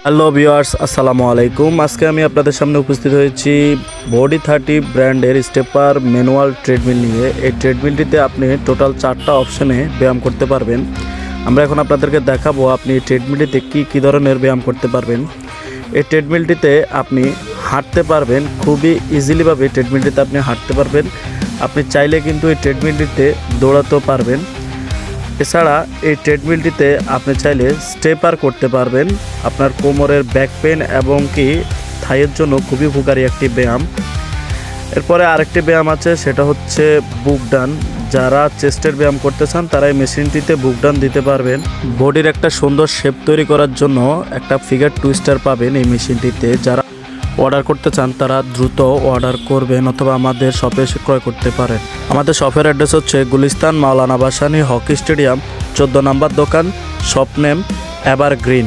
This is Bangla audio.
হ্যালো ভিউয়ার্স, আসসালামু আলাইকুম। আজকে আমি আপনাদের সামনে উপস্থিত হয়েছি বডি 30 ব্র্যান্ডের স্টেপার ম্যানুয়াল ট্রেডমিল নিয়ে। এই ট্রেডমিলটিতে আপনি টোটাল 4টা অপশনে ব্যায়াম করতে পারবেন। আমরা এখন আপনাদেরকে দেখাবো আপনি এই ট্রেডমিলটিতে কী ধরনের ব্যায়াম করতে পারবেন। এই ট্রেডমিলটিতে আপনি হাঁটতে পারবেন, খুবই ইজিলিভাবে ট্রেডমিলটিতে আপনি হাঁটতে পারবেন। আপনি চাইলে কিন্তু এই ট্রেডমিলটিতে দৌড়াতেও পারবেন। এছাড়া এই ট্রেডমিলটিতে আপনি চাইলে স্টেপার করতে পারবেন। আপনার কোমরের ব্যাক পেন এবং কি থাইয়ের জন্য খুবই উপকারী একটি ব্যায়াম। এরপরে আরেকটি ব্যায়াম আছে, সেটা হচ্ছে বুক ডান। যারা চেস্টের ব্যায়াম করতে চান তারা এই মেশিনটিতে বুক ডান দিতে পারবেন। বডির একটা সুন্দর শেপ তৈরি করার জন্য একটা ফিগার টুইস্টার পাবেন এই মেশিনটিতে। যারা অর্ডার করতে চান তারা দ্রুত অর্ডার করবেন অথবা আমাদের শপে এসে ক্রয় করতে পারেন। আমাদের শপের অ্যাড্রেস হচ্ছে গুলিস্তান মাওলানা ভাসানী হকি স্টেডিয়াম 14 নম্বর দোকান, শপ নেম এভারগ্রিন।